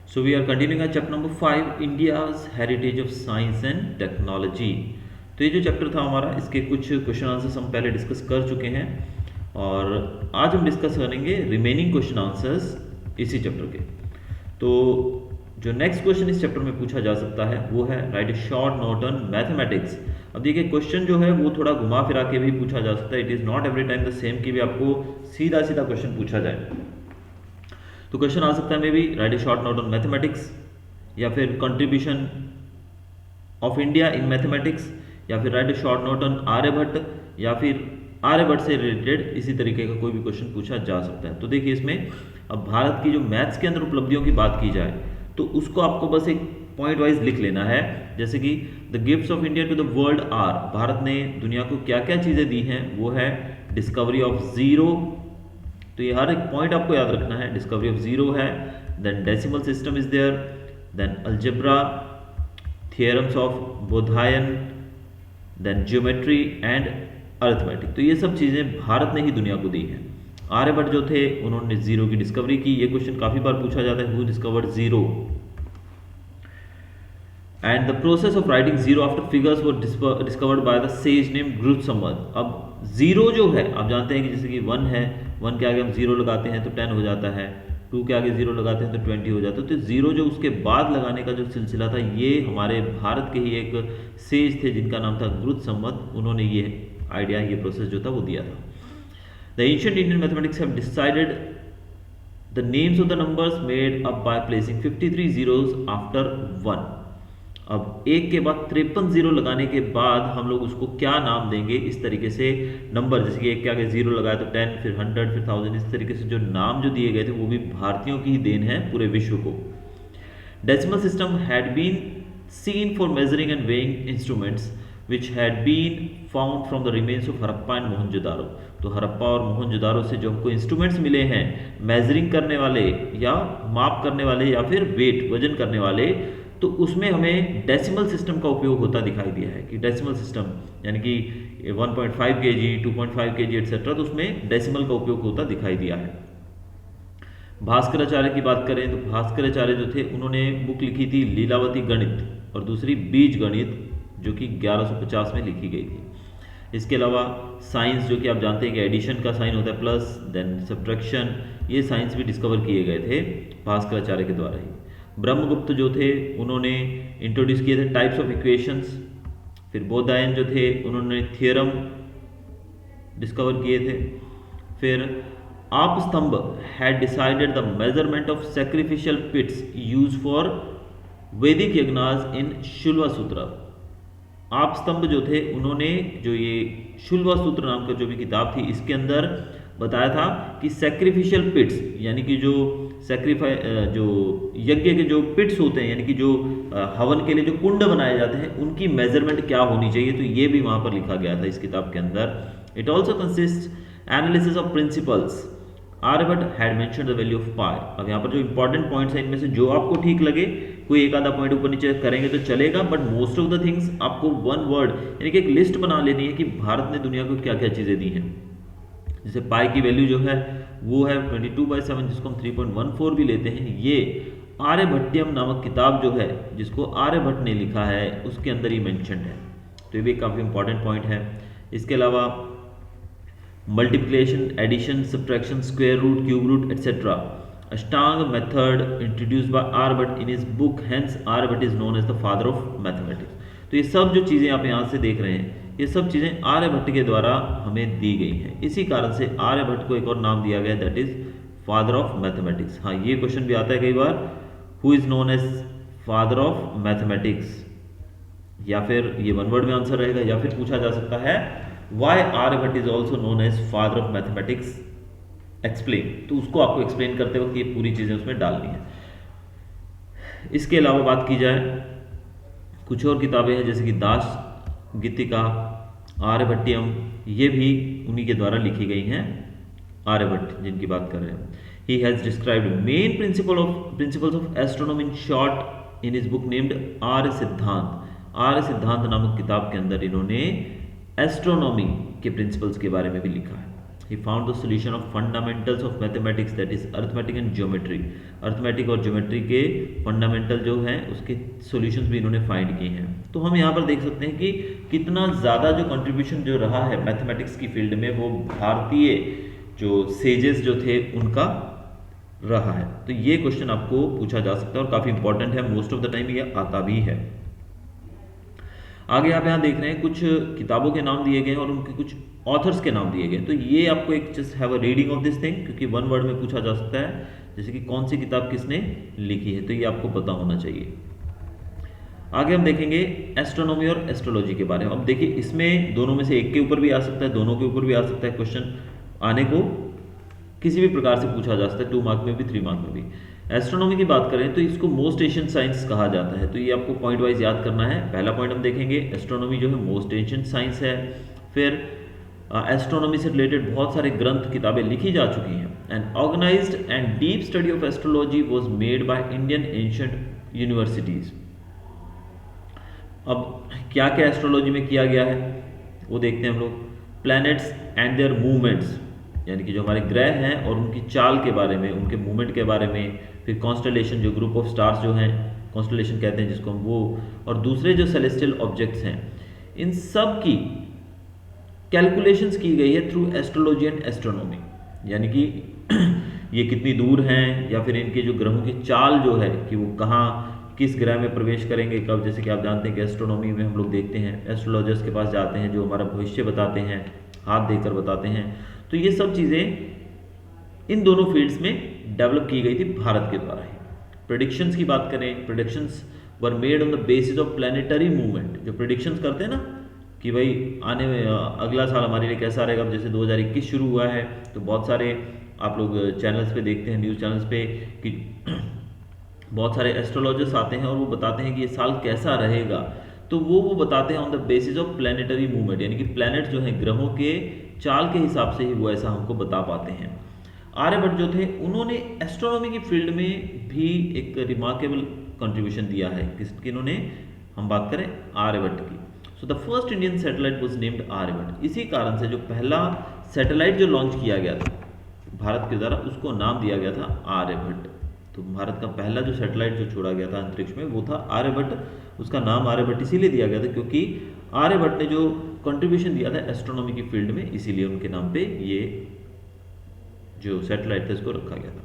So we are continuing our chapter number 5, India's Heritage of Science and Technology. तो ये जो chapter था हमारा, इसके कुछ क्वेश्चन आंसर्स हम पहले डिस्कस कर चुके हैं और आज हम डिस्कस करेंगे रिमेनिंग क्वेश्चन आंसर्स इसी चैप्टर के। तो जो नेक्स्ट क्वेश्चन इस चैप्टर में पूछा जा सकता है वो है right a short note on mathematics. अब देखिए क्वेश्चन जो है वो थोड़ा घुमा फिरा के भी पूछा जा सकता है। It is not every time the same कि भी आपको सीधा सीधा क्वेश्चन पूछा जाए। तो क्वेश्चन आ सकता है maybe write a short note on mathematics, या फिर contribution of India in mathematics, या फिर write a short note on Aryabhatta, या फिर आर्यभट्ट से रिलेटेड इसी तरीके का कोई भी क्वेश्चन पूछा जा सकता है। तो देखिए इसमें अब भारत की जो मैथ्स के अंदर उपलब्धियों की बात की जाए तो उसको आपको बस एक पॉइंट वाइज लिख लेना है। जैसे कि the gifts of India to the world are, Bharat ने दुनिया को क्या क्या चीज़ें दी हैं, वो है डिस्कवरी ऑफ जीरो। तो ये हर एक पॉइंट आपको याद रखना है। डिस्कवरी ऑफ जीरो है, then decimal system is there, then algebra, theorems of Baudhayana, then geometry and arithmetic. तो ये सब चीज़ें भारत ने ही दुनिया को दी हैं। आर्यभट्ट जो थे उन्होंने जीरो की डिस्कवरी की। ये क्वेश्चन काफ़ी बार पूछा जाता है, who discovered zero. And the process of writing zero after figures were discovered by the sage name Gurutsammat. अब जीरो जो है आप जानते हैं कि जैसे कि 1 है, 1 के आगे हम जीरो लगाते हैं तो 10 हो जाता है, 2 के आगे जीरो लगाते हैं तो 20 हो जाता है। तो जीरो जो उसके बाद लगाने का जो सिलसिला था ये हमारे भारत के ही एक सेज थे जिनका नाम था गुरुत्सम्मत। उन्होंने ये आइडिया, ये प्रोसेस जो था वो दिया था। The ancient Indian mathematics have decided the names of the numbers made up by placing 53 zeros after 1। अब एक के बाद 53 जीरो लगाने के बाद हम लोग उसको क्या नाम देंगे, इस तरीके से नंबर, जैसे कि एक के आगे जीरो लगाया तो 10, फिर 100, फिर 1000, इस तरीके से जो नाम जो दिए गए थे वो भी भारतीयों की ही देन है पूरे विश्व को। Decimal system had been seen for measuring and weighing instruments which had been found from the remains of Harappa and Mohenjodaro. तो हड़प्पा और मोहनजोदारो से जो हमको इंस्ट्रूमेंट्स मिले हैं मेजरिंग करने वाले या माप करने वाले या फिर वेट वजन करने वाले, तो उसमें हमें डेसिमल सिस्टम का उपयोग होता दिखाई दिया है। कि डेसिमल सिस्टम यानी कि 1.5 kg, 2.5 kg एटसेट्रा, तो उसमें डेसिमल का उपयोग होता दिखाई दिया है। भास्कराचार्य की बात करें तो भास्कराचार्य जो थे उन्होंने बुक लिखी थी लीलावती गणित और दूसरी बीज गणित जो कि 1150 में लिखी गई थी। इसके अलावा साइंस जो कि आप जानते हैं कि एडिशन का साइन होता है प्लस, देन सब्ट्रैक्शन, ये साइंस भी डिस्कवर किए गए थे भास्कराचार्य के द्वारा ही। ब्रह्मगुप्त जो थे उन्होंने इंट्रोड्यूस किए थे टाइप्स ऑफ इक्वेशंस। फिर बोधायन जो थे उन्होंने थियरम डिस्कवर किए थे। फिर Apastamba had decided the measurement of sacrificial pits use for Vedic yajnas इन शुल्वा सूत्र। आपस्तंभ जो थे उन्होंने जो ये शुल्वा सूत्र नाम का जो भी किताब थी इसके अंदर बताया था कि सैक्रिफिशियल पिट्स यानी कि जो जो यज्ञ के जो पिट्स होते हैं यानी कि जो हवन के लिए जो कुंड बनाए जाते हैं उनकी मेजरमेंट क्या होनी चाहिए, तो ये भी वहाँ पर लिखा गया था इस किताब के अंदर। It also consist analysis of principles. Aryabhatta had mentioned the value of pi. अब यहाँ पर जो इंपॉर्टेंट पॉइंट्स हैं इनमें से जो आपको ठीक लगे, कोई एक आधा पॉइंट ऊपर नीचे करेंगे तो चलेगा, but most of the things आपको वन वर्ड यानी कि एक लिस्ट बना लेनी है कि भारत ने दुनिया को क्या क्या चीज़ें दी हैं। जैसे पाई की वैल्यू जो है वो है 22/7 जिसको हम 3.14 भी लेते हैं। ये आर्यभट्टियम नामक किताब जो है जिसको आर्यभट्ट ने लिखा है उसके अंदर ही मेंशन्ड है। तो ये भी काफ़ी इंपॉर्टेंट पॉइंट है। इसके अलावा multiplication, addition, subtraction, square root, cube root etcetera, Ashtanga method introduced by Aryabhatta in his book, hence Aryabhatta is known as the father of mathematics. तो ये सब जो चीज़ें आप यहाँ से देख रहे हैं ये सब चीज़ें आर्यभट्ट के द्वारा हमें दी गई हैं। इसी कारण से आर्यभट्ट को एक और नाम दिया गया, that is father of mathematics. हाँ, ये क्वेश्चन भी आता है कई बार, who is known as father of mathematics, या फिर ये वन वर्ड में आंसर रहेगा, या फिर पूछा जा सकता है why Aryabhatta is also known as father of mathematics, explain. तो उसको आपको एक्सप्लेन करते वक्त ये पूरी चीज़ें उसमें डालनी है। इसके अलावा बात की जाए कुछ और किताबें हैं जैसे कि दास गीतिका, आर्यभट्टियम, ये भी उन्हीं के द्वारा लिखी गई हैं। आर्यभट्ट जिनकी बात कर रहे हैं, he has described main principles of astronomy in short in his book named Arya Siddhanta. Arya सिद्धांत नामक किताब के अंदर इन्होंने एस्ट्रोनॉमी के प्रिंसिपल्स के बारे में भी लिखा है। He found the solution of fundamentals of mathematics, that is arithmetic and geometry. Arithmetic और ज्योमेट्री के फंडामेंटल जो हैं उसके सॉल्यूशंस भी इन्होंने फाइंड किए हैं। तो हम यहाँ पर देख सकते हैं कि कितना ज़्यादा जो कंट्रीब्यूशन जो रहा है मैथमेटिक्स की फील्ड में वो भारतीय जो सेजेस जो थे उनका रहा है। तो ये क्वेश्चन आपको पूछा जा सकता है और काफ़ी इंपॉर्टेंट है, मोस्ट ऑफ द टाइम ये आता भी है। आगे आप यहाँ देख रहे हैं कुछ किताबों के नाम दिए गए हैं और उनके कुछ ऑथर्स के नाम दिए गए। तो ये आपको एक just have a reading of this thing, क्योंकि वन वर्ड में पूछा जा सकता है, जैसे कि कौन सी किताब किसने लिखी है, तो ये आपको पता होना चाहिए। आगे हम देखेंगे एस्ट्रोनॉमी और एस्ट्रोलॉजी के बारे में। अब देखिए इसमें दोनों में से एक के ऊपर भी आ सकता है, दोनों के ऊपर भी आ सकता है, क्वेश्चन आने को किसी भी प्रकार से पूछा जा सकता है, 2 मार्क में भी 3 मार्क में भी। एस्ट्रोनॉमी की बात करें तो इसको मोस्ट एंशिएंट साइंस कहा जाता है, तो ये आपको पॉइंट वाइज याद करना है। पहला पॉइंट हम देखेंगे एस्ट्रोनॉमी जो है मोस्ट एंशिएंट साइंस है। फिर एस्ट्रोनॉमी से रिलेटेड बहुत सारे ग्रंथ किताबें लिखी जा चुकी हैं। An organised and deep study of astrology was made by Indian ancient universities. अब क्या क्या एस्ट्रोलॉजी में किया गया है वो देखते हैं हम लोग। प्लैनेट्स एंड देयर मूवमेंट्स, यानी कि जो हमारे ग्रह हैं और उनकी चाल के बारे में, उनके मूवमेंट के बारे में। फिर कॉन्स्टलेशन, जो ग्रुप ऑफ स्टार्स जो हैं कॉन्स्टलेशन कहते हैं जिसको हम, वो, और दूसरे जो सेलेस्टियल ऑब्जेक्ट्स हैं, इन सब की कैलकुलेशंस की गई है थ्रू एस्ट्रोलॉजी एंड एस्ट्रोनॉमी। यानी कि ये कितनी दूर हैं, या फिर इनके जो ग्रहों की चाल जो है कि वो कहाँ किस ग्रह में प्रवेश करेंगे कब। जैसे कि आप जानते हैं कि एस्ट्रोनॉमी में हम लोग देखते हैं एस्ट्रोलॉजर्स के पास जाते हैं जो हमारा भविष्य बताते हैं, हाथ देकर बताते हैं। तो ये सब चीज़ें इन दोनों फील्ड्स में डेवलप की गई थी भारत के द्वारा ही। प्रेडिक्शंस की बात करें, predictions were made on the basis of planetary movement. जो प्रेडिक्शंस करते हैं ना कि भाई आने में अगला साल हमारे लिए कैसा रहेगा, अब जैसे 2021 शुरू हुआ है तो बहुत सारे आप लोग चैनल्स पे देखते हैं, न्यूज़ चैनल्स पे, कि बहुत सारे एस्ट्रोलॉजर्स आते हैं और वो बताते हैं कि ये साल कैसा रहेगा। तो वो बताते हैं on the basis of planetary movement, यानी कि प्लैनेट जो हैं ग्रहों के चाल के हिसाब से ही वो ऐसा हमको बता पाते हैं। आर्यभट्ट जो थे उन्होंने एस्ट्रोनॉमी की फील्ड में भी एक रिमार्केबल कंट्रीब्यूशन दिया है। किन्होंने, हम बात करें आर्यभट्ट की। So the first Indian satellite was named Aryabhatta. इसी कारण से जो पहला सैटेलाइट जो लॉन्च किया गया था भारत के द्वारा उसको नाम दिया गया था आर्यभट्ट। तो भारत का पहला जो सैटेलाइट जो छोड़ा गया था अंतरिक्ष में वो था आर्यभट्ट। उसका नाम आर्यभट्ट इसीलिए दिया गया था क्योंकि आर्यभट्ट ने जो कंट्रीब्यूशन दिया था एस्ट्रोनॉमी की फील्ड में, इसीलिए उनके नाम पे ये जो सैटेलाइट था इसको रखा गया था।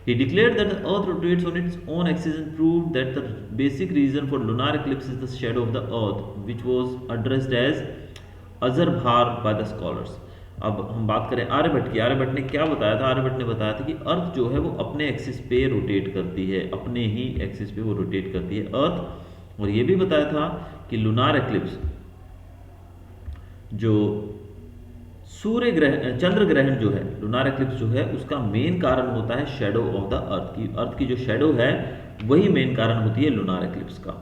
He declared that the Earth rotates on its own axis and proved that the basic reason for lunar eclipse is the shadow of the Earth, which was addressed as अज़रभार by the scholars। अब हम बात करें आर्यभट्ट की। आर्यभट्ट ने क्या बताया था? आर्यभट्ट ने बताया था कि अर्थ जो है वो अपने एक्सिस पे रोटेट करती है, अपने ही एक्सिस पे वो रोटेट करती है अर्थ। और ये भी बताया था कि लुनार एक्लिप्स, जो सूर्य ग्रहण, चंद्र ग्रहण जो है, लुनार एक्लिप्स जो है उसका मेन कारण होता है शेडो ऑफ द अर्थ की। अर्थ की जो शेडो है वही मेन कारण होती है लुनार एक्लिप्स का।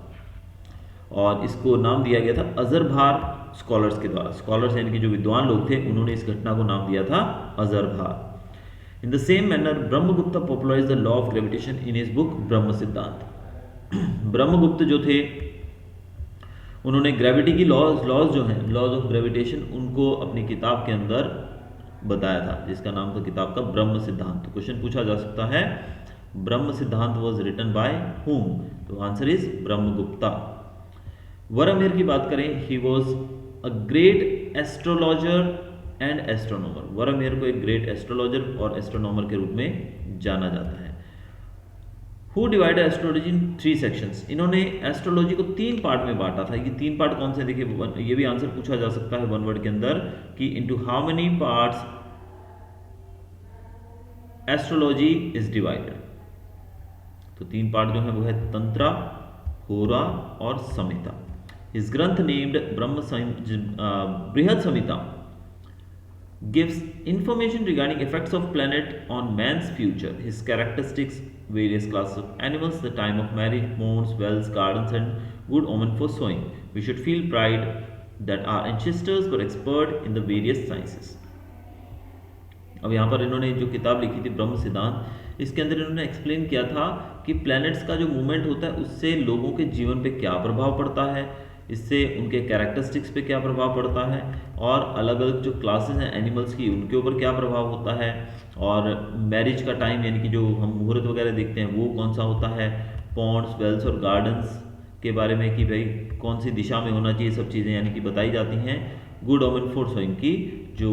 और इसको नाम दिया गया था अज़रभार स्कॉलर्स के द्वारा। स्कॉलर्स यानी कि जो विद्वान लोग थे उन्होंने इस घटना को नाम दिया था अज़रभार। In the same manner Brahmagupta popularize the law of gravitation in his book Brahma Siddhanta. Brahmagupta जो थे उन्होंने ग्रेविटी की लॉज जो हैं, लॉज ऑफ ग्रेविटेशन, उनको अपनी किताब के अंदर बताया था, जिसका नाम था किताब का ब्रह्म सिद्धांत। तो क्वेश्चन पूछा जा सकता है ब्रह्म सिद्धांत वाज रिटन बाय हुम? तो आंसर इज ब्रह्मगुप्ता। वरमेयर की बात करें, he was a great astrologer and astronomer. Varahamihira को एक ग्रेट एस्ट्रोलॉजर और एस्ट्रोनॉमर के रूप में जाना जाता है। Who divided astrology in 3 sections? इन्होंने एस्ट्रोलॉजी को 3 पार्ट में बांटा था। ये 3 पार्ट कौन से? देखिए ये भी आंसर पूछा जा सकता है वन वर्ड के अंदर कि into how many parts astrology is divided. तो 3 पार्ट जो है वो है तंत्रा, होरा और संहिता। इस ग्रंथ नेम्ड बृहद संहिता gives information regarding effects of planet on man's future, his characteristics, various classes of animals, the time of marriage, moons, wells, gardens and good omen for sowing. We should feel pride that our ancestors were expert in the various sciences. अब यहाँ पर इन्होंने जो किताब लिखी थी ब्रह्म सिद्धांत, इसके अंदर इन्होंने एक्सप्लेन किया था कि प्लैनेट्स का जो मूवमेंट होता है उससे लोगों के जीवन पे क्या प्रभाव पड़ता है, इससे उनके कैरेक्टरिस्टिक्स पे क्या प्रभाव पड़ता है, और अलग अलग जो क्लासेस हैं एनिमल्स की उनके ऊपर क्या प्रभाव होता है, और मैरिज का टाइम यानी कि जो हम मुहूर्त वगैरह देखते हैं वो कौन सा होता है, पॉन्ड्स, वेल्स और गार्डन्स के बारे में कि भाई कौन सी दिशा में होना चाहिए, सब चीज़ें यानी कि बताई जाती हैं। गुड ओमेन फॉर सोइंग की जो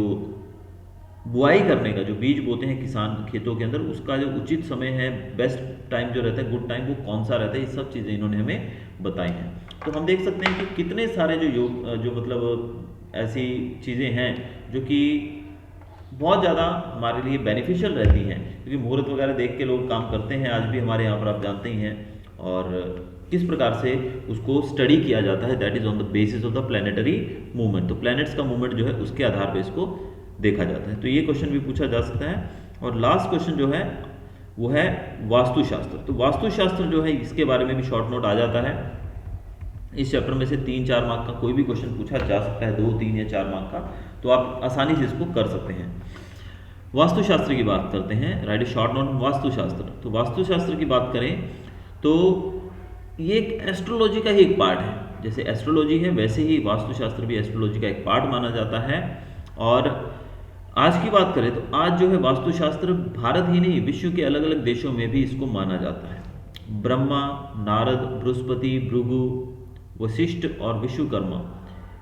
बुआई करने का, जो बीज बोते हैं किसान खेतों के अंदर, उसका जो उचित समय है, बेस्ट टाइम जो रहता है, गुड टाइम, वो कौन सा रहता है, ये सब चीज़ें इन्होंने हमें बताई हैं। तो हम देख सकते हैं कि कितने सारे जो मतलब ऐसी चीज़ें हैं जो कि बहुत ज़्यादा हमारे लिए बेनिफिशियल रहती हैं, क्योंकि मुहूर्त वगैरह देख के लोग काम करते हैं आज भी हमारे यहाँ पर, आप जानते ही हैं, और किस प्रकार से उसको स्टडी किया जाता है, that is on the basis of the planetary movement. तो प्लैनेट्स का मूवमेंट जो है उसके आधार पर इसको देखा जाता है। तो ये क्वेश्चन भी पूछा जा सकता है। और लास्ट क्वेश्चन जो है वो है वास्तुशास्त्र। तो वास्तुशास्त्र जो है इसके बारे में भी शॉर्ट नोट आ जाता है। इस चैप्टर में से 3-4 मार्क का कोई भी क्वेश्चन पूछा जा सकता है, 2, 3 या 4 मार्क का, तो आप आसानी से इसको कर सकते हैं। वास्तुशास्त्र की बात करते हैं, राइट ए शॉर्ट नोट वास्तुशास्त्र। तो वास्तुशास्त्र की बात करें तो ये एक एस्ट्रोलॉजी का ही एक पार्ट है। जैसे एस्ट्रोलॉजी है वैसे ही वास्तुशास्त्र भी एस्ट्रोलॉजी का एक पार्ट माना जाता है। और आज की बात करें तो आज जो है वास्तुशास्त्र भारत ही नहीं विश्व के अलग अलग देशों में भी इसको माना जाता है। ब्रह्मा, नारद, बृहस्पति, भृगु, वशिष्ठ और विश्वकर्मा,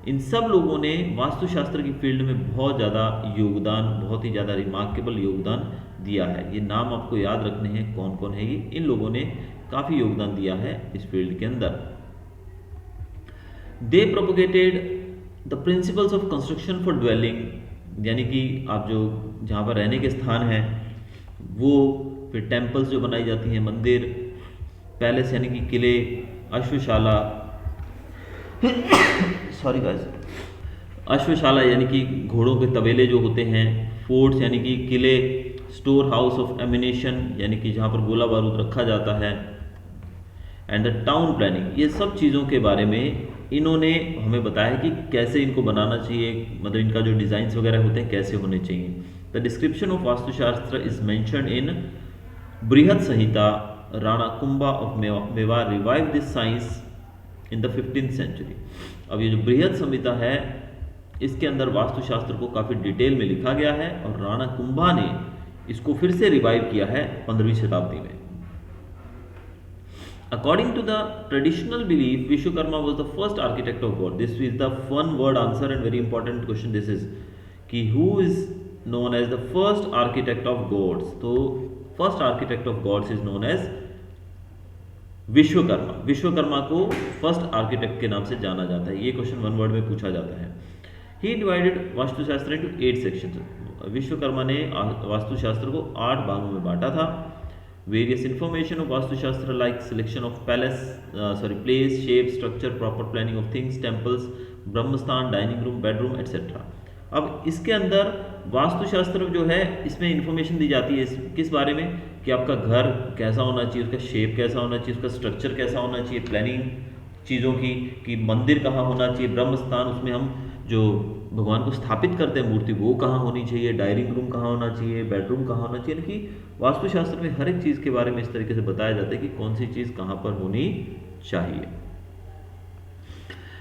इन सब लोगों ने वास्तुशास्त्र की फील्ड में बहुत ज़्यादा योगदान, बहुत ही ज़्यादा रिमार्केबल योगदान दिया है। ये नाम आपको याद रखने हैं कौन कौन है ये, इन लोगों ने काफ़ी योगदान दिया है इस फील्ड के अंदर। They propagated the principles of construction for dwelling, यानी कि आप जो जहाँ पर रहने के स्थान हैं वो, फिर टेम्पल्स जो बनाई जाती हैं, मंदिर, पैलेस यानी कि किले, अश्वशाला सॉरी गाइस, अश्वशाला यानी कि घोड़ों के तबेले जो होते हैं, फोर्ट्स यानी कि किले, स्टोर हाउस ऑफ एमिनेशन यानी कि जहाँ पर गोला बारूद रखा जाता है, एंड द टाउन प्लानिंग, ये सब चीज़ों के बारे में इन्होंने हमें बताया कि कैसे इनको बनाना चाहिए, मतलब इनका जो डिज़ाइंस वगैरह होते हैं कैसे होने चाहिए। The description of Vastushastra is mentioned in Brihad Samhita. Rana Kumbha of Mewar revive this science in the 15th century. अब ये जो बृहद संहिता है इसके अंदर वास्तुशास्त्र को काफ़ी डिटेल में लिखा गया है, और राणा कुंभा ने इसको फिर से रिवाइव किया है 15वीं शताब्दी में। According to the traditional belief, Vishwakarma was the first architect of God. This is the one word answer and very important question. This is कि who is known as the first architect of gods? तो first architect of gods is known as Vishwakarma. Vishwakarma को first architect के नाम से जाना जाता है। ये क्वेश्चन 1 वर्ड में पूछा जाता है। He divided Vastushastra into 8 sections। Vishwakarma ने वास्तुशास्त्र को 8 भागों में बांटा था। Various information of Vastushastra like selection of place, shape, structure, proper planning of things, temples, Brahmasthan, dining room, bedroom etcetera. अब इसके अंदर वास्तुशास्त्र जो है इसमें इंफॉर्मेशन दी जाती है किस बारे में, कि आपका घर कैसा होना चाहिए, उसका शेप कैसा होना चाहिए, उसका स्ट्रक्चर कैसा होना चाहिए, प्लानिंग चीज़ों की, कि मंदिर कहाँ होना चाहिए, ब्रह्मस्थान उसमें हम जो भगवान को स्थापित करते हैं मूर्ति वो कहाँ होनी चाहिए, डाइनिंग रूम कहाँ होना चाहिए, बेडरूम कहाँ होना चाहिए। कि वास्तुशास्त्र में हर एक चीज़ के बारे में इस तरीके से बताया जाता है कि कौन सी चीज़ कहाँ पर होनी चाहिए।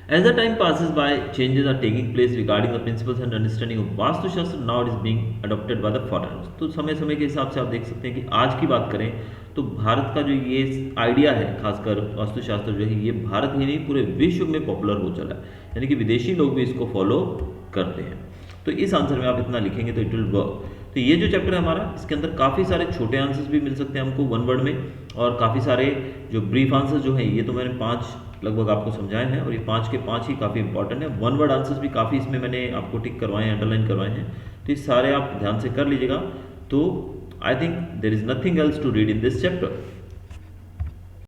As the time passes by, changes are taking place regarding the principles and understanding of Vastushastra. Now it is being adopted by the foreigners. तो समय समय के हिसाब से आप देख सकते हैं कि आज की बात करें तो भारत का जो ये आइडिया है, खासकर वास्तुशास्त्र जो है ये भारत ही नहीं पूरे विश्व में पॉपुलर हो चला है, यानी कि विदेशी लोग भी इसको फॉलो करते हैं। तो इस आंसर में आप इतना लिखेंगे तो इट विल वर्क। तो ये जो चैप्टर है हमारा, इसके अंदर काफ़ी सारे छोटे आंसर्स भी मिल सकते हैं हमको 1 वर्ड में, और काफ़ी सारे जो ब्रीफ आंसर्स जो हैं ये तो मैंने 5 लगभग आपको समझाए हैं, और ये 5 के 5 ही काफ़ी इंपॉर्टेंट है। 1 वर्ड आंसर्स भी काफ़ी इसमें मैंने आपको टिक करवाए हैं, अंडरलाइन करवाए हैं, तो ये सारे आप ध्यान से कर लीजिएगा। तो I think there is nothing else to read in this chapter.